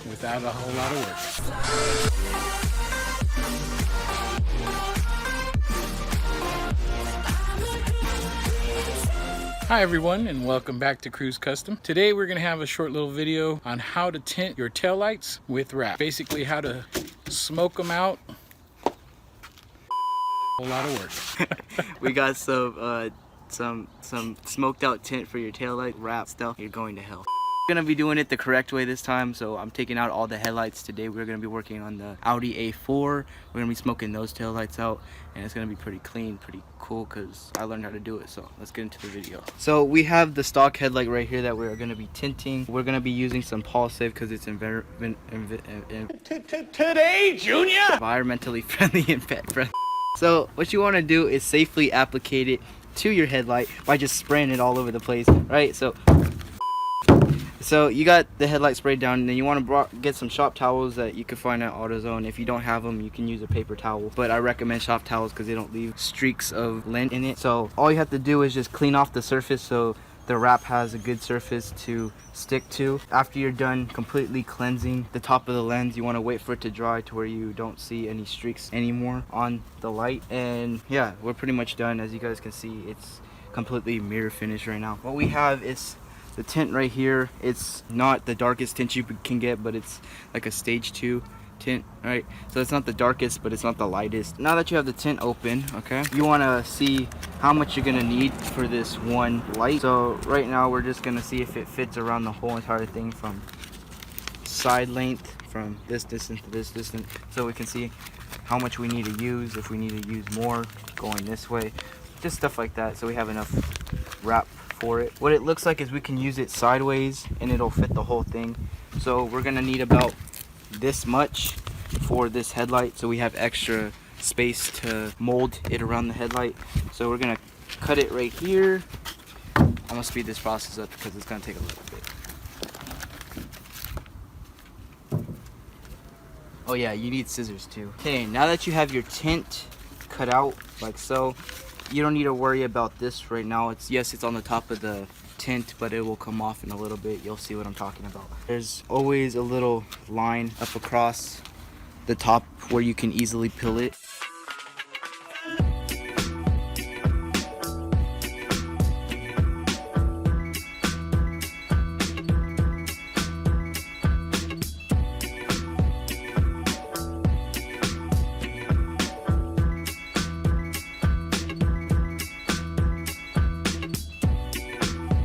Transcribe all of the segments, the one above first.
without a whole lot of work. Hi everyone, and welcome back to Cruise Custom. Today we're going to have a short little video on how to tint your taillights with wrap. Basically how to smoke them out. A whole lot of work. We got some smoked out tint for your taillight wrap stuff. You're going to hell. We're gonna be doing it the correct way this time, so I'm taking out all the headlights today. We're gonna be working on the Audi A4. We're gonna be smoking those taillights out, and it's gonna be pretty clean, pretty cool, because I learned how to do it. So let's get into the video. So we have the stock headlight right here that we're gonna be tinting. We're gonna be using some Pulsave because it's Today, Junior! environmentally friendly and pet friendly. So what you want to do is safely applicate it to your headlight by just spraying it all over the place, right? So you got the headlight sprayed down, and then you want to get some shop towels that you can find at AutoZone. If you don't have them, you can use a paper towel, but I recommend shop towels because they don't leave streaks of lint in it. So all you have to do is just clean off the surface so the wrap has a good surface to stick to. After you're done completely cleansing the top of the lens, you want to wait for it to dry to where you don't see any streaks anymore on the light. And yeah, we're pretty much done. As you guys can see, it's completely mirror finish right now. What we have is the tint right here. It's not the darkest tint you can get, but it's like a stage 2 tint, right? So it's not the darkest, but it's not the lightest. Now that you have the tint open, okay, you want to see how much you're gonna need for this one light. So right now we're just gonna see if it fits around the whole entire thing from side length, from this distance to this distance, so we can see how much we need to use, if we need to use more going this way, just stuff like that, so we have enough wrap for it. What it looks like is we can use it sideways and it'll fit the whole thing. So we're gonna need about this much for this headlight, so we have extra space to mold it around the headlight. So we're gonna cut it right here. I'm gonna speed this process up because it's gonna take a little bit. Oh yeah, you need scissors too. Okay, now that you have your tint cut out like so, you don't need to worry about this right now. It's on the top of the tint, but it will come off in a little bit. You'll see what I'm talking about. There's always a little line up across the top where you can easily peel it.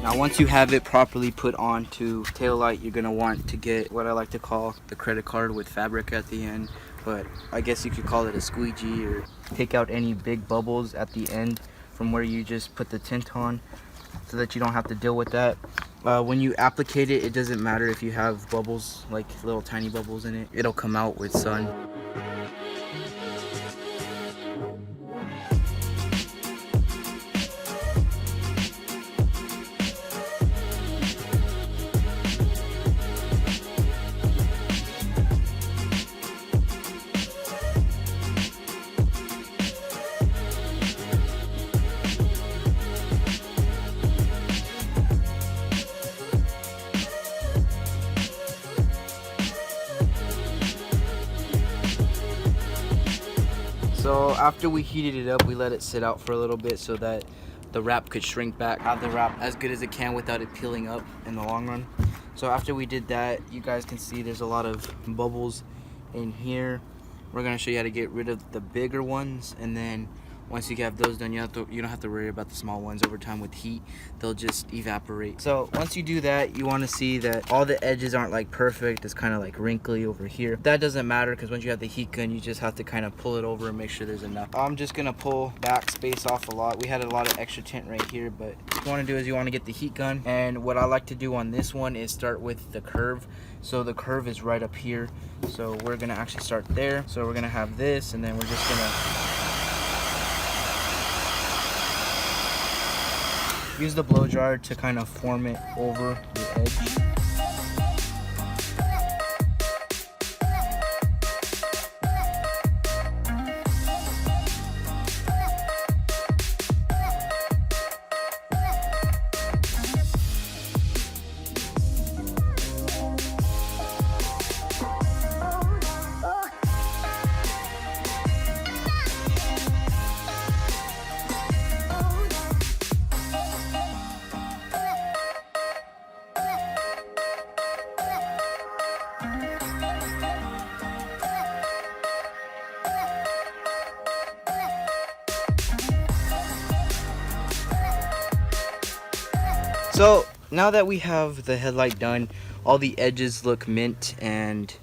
Now once you have it properly put onto taillight, you're gonna want to get what I like to call the credit card with fabric at the end, but I guess you could call it a squeegee, or take out any big bubbles at the end from where you just put the tint on, so that you don't have to deal with that. When you applicate it, it doesn't matter if you have bubbles, like little tiny bubbles in it, it'll come out with sun. So after we heated it up, we let it sit out for a little bit so that the wrap could shrink back, have the wrap as good as it can without it peeling up in the long run. So after we did that, you guys can see there's a lot of bubbles in here. We're gonna show you how to get rid of the bigger ones, and then once you have those done, you don't have to worry about the small ones. Over time with heat, they'll just evaporate. So once you do that, you want to see that all the edges aren't like perfect. It's kind of like wrinkly over here. That doesn't matter, because once you have the heat gun, you just have to kind of pull it over and make sure there's enough. I'm just gonna pull back space off a lot. We had a lot of extra tint right here, but what you want to do is you want to get the heat gun, and what I like to do on this one is start with the curve. So the curve is right up here, so we're gonna actually start there. So we're gonna have this, and then we're just gonna use the blow dryer to kind of form it over the edge. So now that we have the headlight done, all the edges look mint and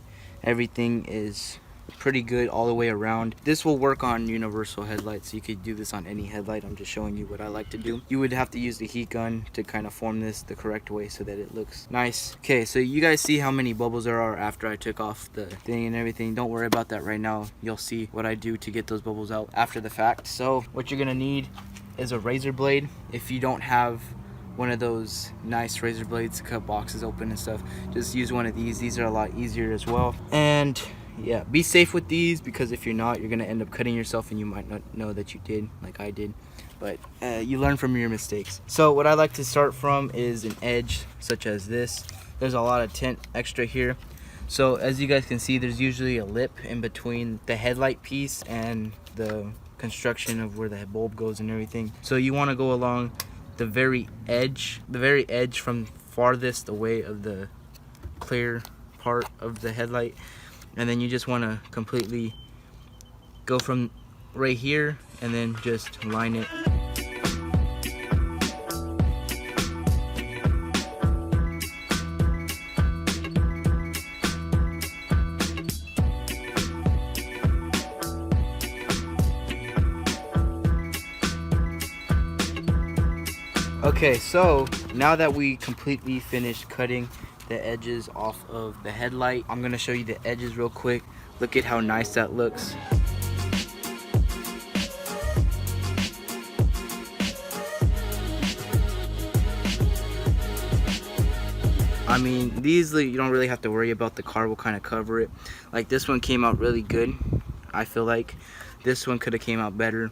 everything is pretty good all the way around. This will work on universal headlights. You could do this on any headlight. I'm just showing you what I like to do. You would have to use the heat gun to kind of form this the correct way so that it looks nice. Okay, so you guys see how many bubbles there are after I took off the thing and everything. Don't worry about that right now. You'll see what I do to get those bubbles out after the fact. So what you're gonna need is a razor blade. If you don't have one of those nice razor blades to cut boxes open and stuff, just use one of these. These are a lot easier as well. And yeah, be safe with these, because if you're not, you're gonna end up cutting yourself and you might not know that you did, like I did. But you learn from your mistakes. So what I like to start from is an edge such as this. There's a lot of tint extra here. So as you guys can see, there's usually a lip in between the headlight piece and the construction of where the bulb goes and everything. So you want to go along the very edge from farthest away of the clear part of the headlight, and then you just want to completely go from right here and then just line it. Okay, so now that we completely finished cutting the edges off of the headlight, I'm gonna show you the edges real quick. Look at how nice that looks. I mean, these, you don't really have to worry about. The car will kind of cover it. Like, this one came out really good. I feel like this one could have came out better,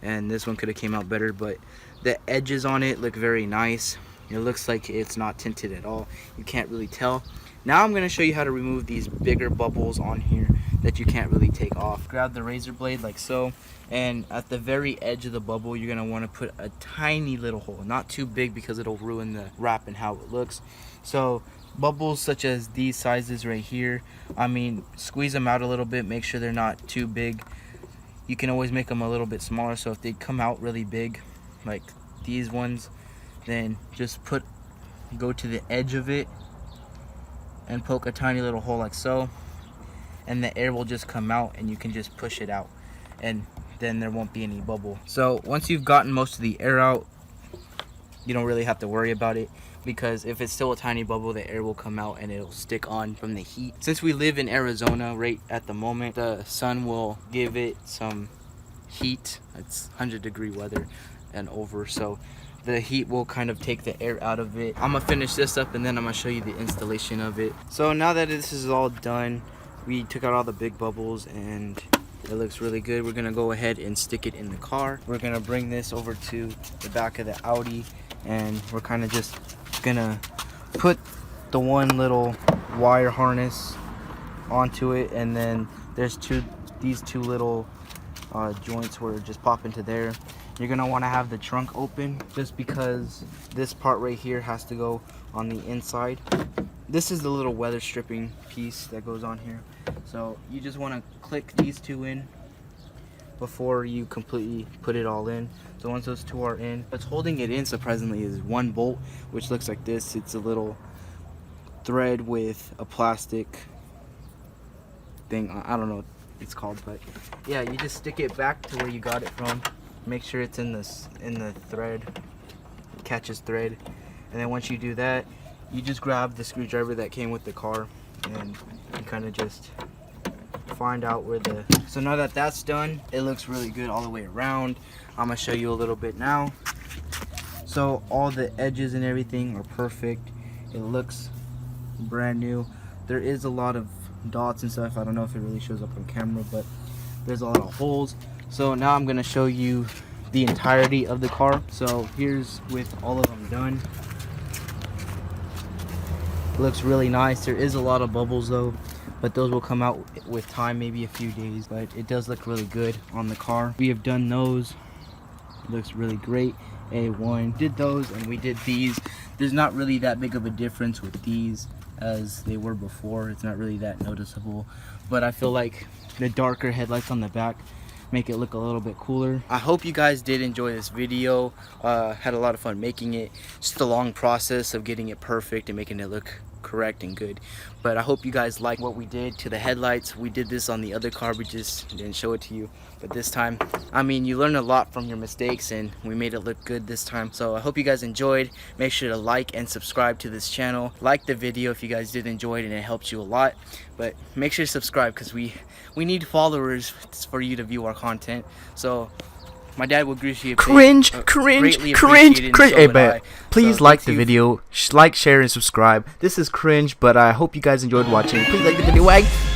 and this one could have came out better, but the edges on it look very nice. It looks like it's not tinted at all. You can't really tell. Now I'm going to show you how to remove these bigger bubbles on here that you can't really take off. Grab the razor blade like so, and at the very edge of the bubble you're going to want to put a tiny little hole. Not too big because it'll ruin the wrap and how it looks. So bubbles such as these sizes right here, I mean, squeeze them out a little bit. Make sure they're not too big. You can always make them a little bit smaller, so if they come out really big like these ones, then just go to the edge of it and poke a tiny little hole like so, and the air will just come out and you can just push it out, and then there won't be any bubble. So once you've gotten most of the air out, you don't really have to worry about it, because if it's still a tiny bubble, the air will come out and it'll stick on from the heat. Since we live in Arizona right at the moment, the sun will give it some heat. It's 100-degree weather and over, so the heat will kind of take the air out of it. I'm gonna finish this up and then I'm gonna show you the installation of it. So now that this is all done, we took out all the big bubbles and it looks really good. We're gonna go ahead and stick it in the car. We're gonna bring this over to the back of the Audi, and we're kind of just gonna put the one little wire harness onto it, and then there's these two little joints where it just pop into there. You're gonna want to have the trunk open, just because this part right here has to go on the inside. This is the little weather stripping piece that goes on here. So you just want to click these two in before you completely put it all in. So once those two are in, what's holding it in surprisingly is one bolt, which looks like this. It's a little thread with a plastic thing. I don't know what it's called, but yeah, you just stick it back to where you got it from. Make sure it's in the thread, it catches thread, and then once you do that, you just grab the screwdriver that came with the car and you kind of just find out where the. So now that that's done, it looks really good all the way around. I'm gonna show you a little bit now. So all the edges and everything are perfect. It looks brand new. There is a lot of dots and stuff. I don't know if it really shows up on camera, but there's a lot of holes. So now I'm gonna show you the entirety of the car. So here's with all of them done. It looks really nice. There is a lot of bubbles though, but those will come out with time, maybe a few days, but it does look really good on the car. We have done those. It looks really great. A1 did those, and we did these. There's not really that big of a difference with these as they were before. It's not really that noticeable, but I feel like the darker headlights on the back make it look a little bit cooler. I hope you guys did enjoy this video. Had a lot of fun making it. Just a long process of getting it perfect and making it look correct and good, but I hope you guys like what we did to the headlights. We did this on the other car, we just didn't show it to you, but this time, I mean, you learn a lot from your mistakes and we made it look good this time. So I hope you guys enjoyed. Make sure to like and subscribe to this channel. Like the video if you guys did enjoy it and it helped you a lot, but make sure to subscribe because we need followers for you to view our content. So my dad would greatly Cringe. Hey, man, please So like thank the you. video, like, share, and subscribe. This is cringe, but I hope you guys enjoyed watching. Please like the video.